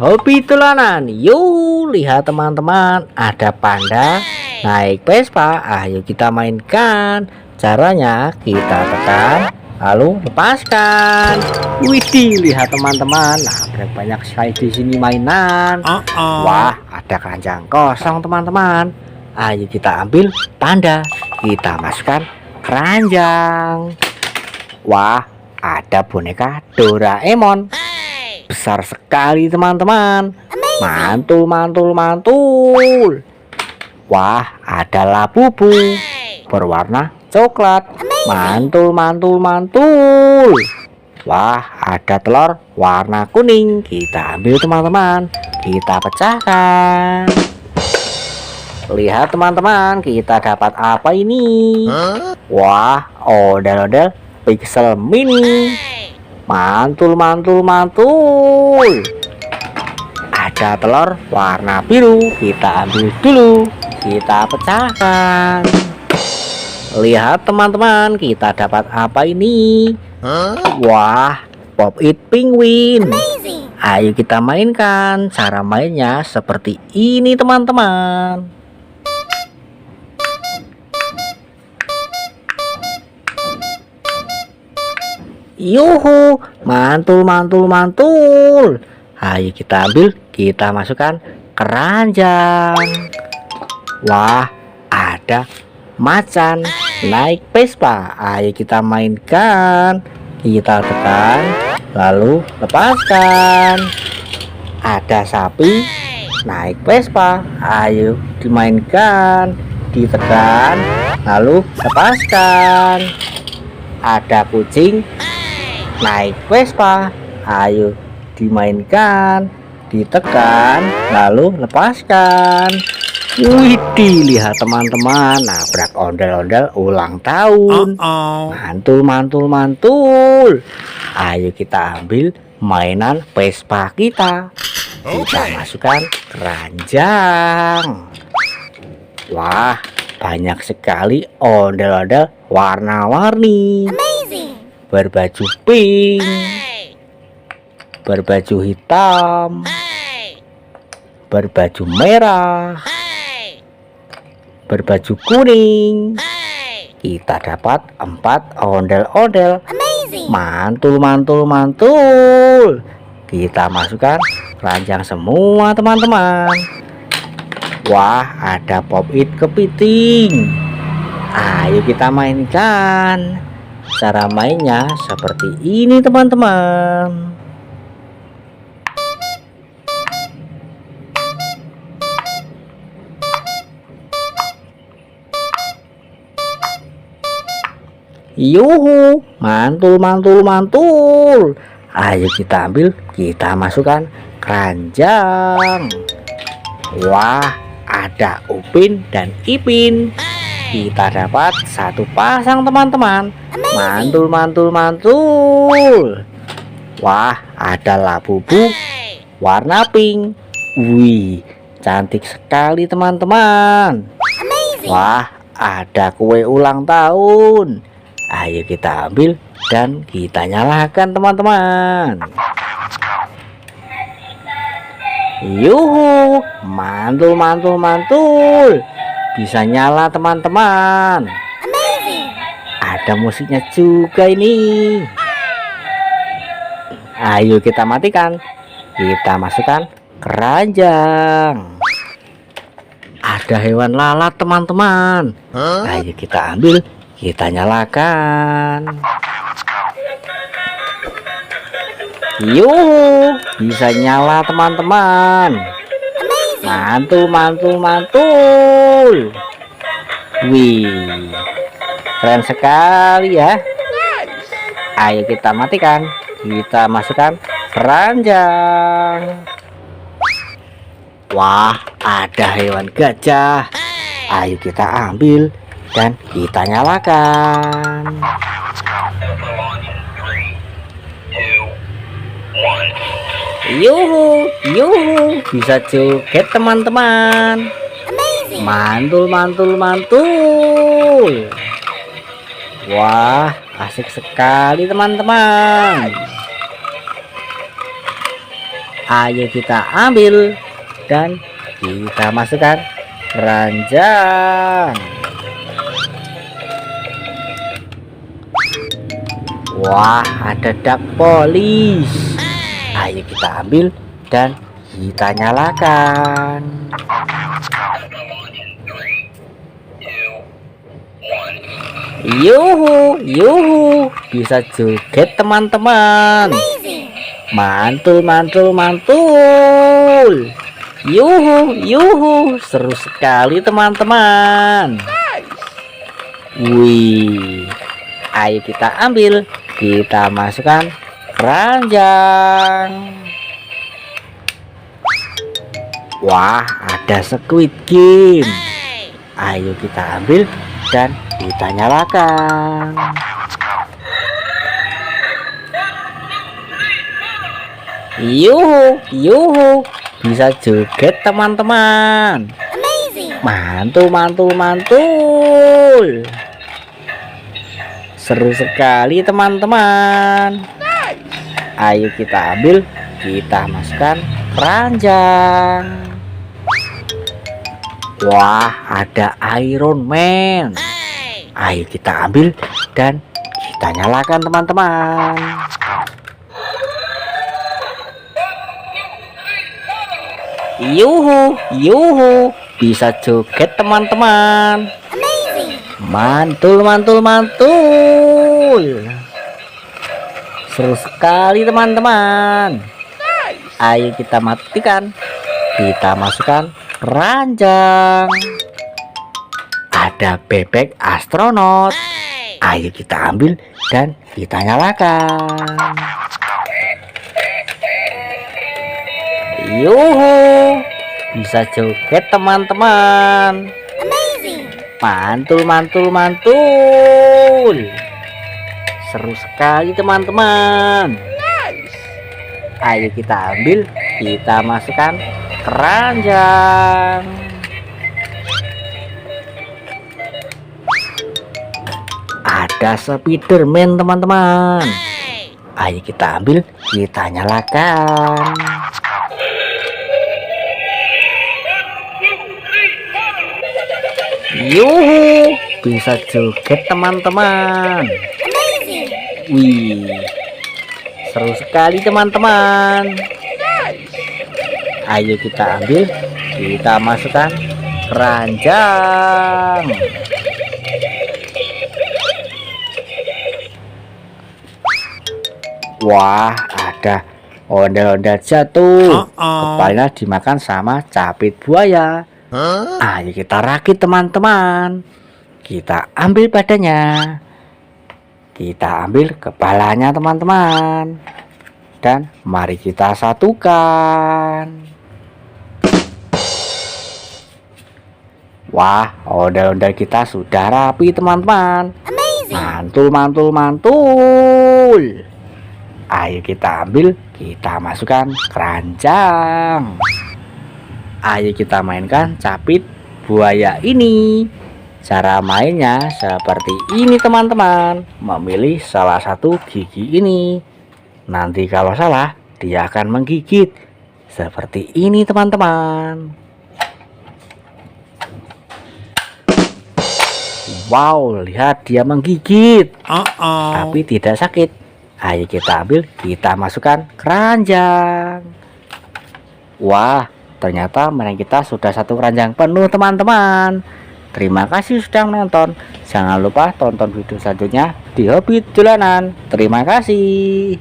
Hobi tulanan. Yuk, lihat teman-teman, ada panda naik Vespa. Ayo kita mainkan. Caranya kita tekan, lalu lepaskan. Widih, lihat teman-teman. Nah, banyak sekali di sini mainan. Wah, ada keranjang kosong teman-teman. Ayo kita ambil panda. Kita masukkan keranjang. Wah, ada boneka Doraemon. Besar sekali teman-teman. Mantul, mantul, mantul. Wah, ada labubu berwarna coklat. Mantul, mantul, mantul. Wah, ada telur warna kuning. Kita ambil teman-teman. Kita pecahkan. Lihat teman-teman, kita dapat apa ini? Wah, odel-odel pixel mini. Mantul, mantul, mantul. Ada telur warna biru. Kita ambil dulu. Kita pecahkan. Lihat teman-teman, kita dapat apa ini? Wah, pop it penguin. Ayo kita mainkan. Cara mainnya seperti ini teman-teman. Yuhu, mantul, mantul, mantul. Ayo kita ambil, kita masukkan keranjang. Wah, ada macan naik Vespa. Ayo kita mainkan. Kita tekan, lalu lepaskan. Ada sapi naik Vespa. Ayo dimainkan. Ditekan, lalu lepaskan. Ada kucing naik Vespa. Ayo dimainkan, ditekan, lalu lepaskan. Widih, lihat teman-teman, nabrak ondel-ondel ulang tahun. Mantul, mantul, mantul. Ayo kita ambil mainan Vespa kita. Kita masukkan keranjang. Wah, banyak sekali ondel-ondel warna-warni. Berbaju pink, berbaju hitam, berbaju merah, berbaju kuning. Kita dapat 4 ondel-ondel. Mantul, mantul, mantul. Kita masukkan keranjang semua teman-teman. Wah, ada pop it kepiting. Ayo kita mainkan. Cara mainnya seperti ini teman-teman. Yuhu, mantul, mantul, mantul. Ayo kita ambil, kita masukkan keranjang. Wah, ada Upin dan Ipin. Kita dapat 1 pasang teman-teman. Mantul, mantul, mantul. Wah, ada labubu warna pink. Wih, cantik sekali teman-teman. Wah, ada kue ulang tahun. Ayo kita ambil dan kita nyalakan teman-teman. Yuhu, mantul, mantul, mantul. Bisa nyala teman-teman. Ada musiknya juga ini. Ayo kita matikan. Kita masukkan keranjang. Ada hewan lalat teman-teman. Ayo kita ambil, kita nyalakan. Yuhu, bisa nyala teman-teman. Mantul, mantul, mantul. Wih, keren sekali ya. Ayo kita matikan. Kita masukkan keranjang. Wah, ada hewan gajah. Ayo kita ambil dan kita nyalakan. Yuhu, yuhu, bisa joget teman-teman. Mantul, mantul, mantul. Wah, asik sekali teman-teman. Ayo kita ambil dan kita masukkan keranjang. Wah, ada dak polis. Ayo kita ambil dan kita nyalakan. Yuhu, yuhu, bisa joget teman-teman. Mantul, mantul, mantul. Yuhu, yuhu, seru sekali teman-teman. Wih, ayo kita ambil, kita masukkan keranjang. Wah, ada Squid Game. Ayo kita ambil dan kita nyalakan. Yuhu, yuhu, bisa joget teman-teman. Mantul, mantul, mantul. Seru sekali teman-teman. Ayo kita ambil, kita masukkan keranjang. Wah, ada Iron Man. Ayo kita ambil dan kita nyalakan teman-teman. Yuhu, yuhu, bisa joget teman-teman. Mantul, mantul, mantul. Seru sekali teman-teman. Ayo kita matikan, kita masukkan keranjang. Ada bebek astronot. Ayo kita ambil dan kita nyalakan. Yuhu, bisa joget teman-teman. Mantul, mantul, mantul. Seru sekali teman-teman. Ayo kita ambil, kita masukkan keranjang. Ada Spiderman teman-teman. Ayo kita ambil, kita nyalakan. Yuhu, bisa joget teman-teman. Wih, seru sekali teman-teman. Ayo kita ambil, kita masukkan keranjang. Wah, ada ondel-ondel jatuh. Kepalanya dimakan sama capit buaya. Ayo kita rakit teman-teman. Kita ambil badannya, kita ambil kepalanya teman-teman, dan mari kita satukan. Wah, ondel-ondel kita sudah rapi teman-teman. Mantul, mantul, mantul. Ayo kita ambil, kita masukkan keranjang. Ayo kita mainkan capit buaya ini. Cara mainnya seperti ini teman-teman. Memilih salah satu gigi ini. Nanti kalau salah, dia akan menggigit. Seperti ini teman-teman. Wow, lihat dia menggigit. Tapi tidak sakit. Ayo kita ambil, kita masukkan keranjang. Wah, ternyata mainan kita sudah satu keranjang penuh teman-teman. Terima kasih sudah menonton. Jangan lupa tonton video selanjutnya di Hobbit Jalanan. Terima kasih.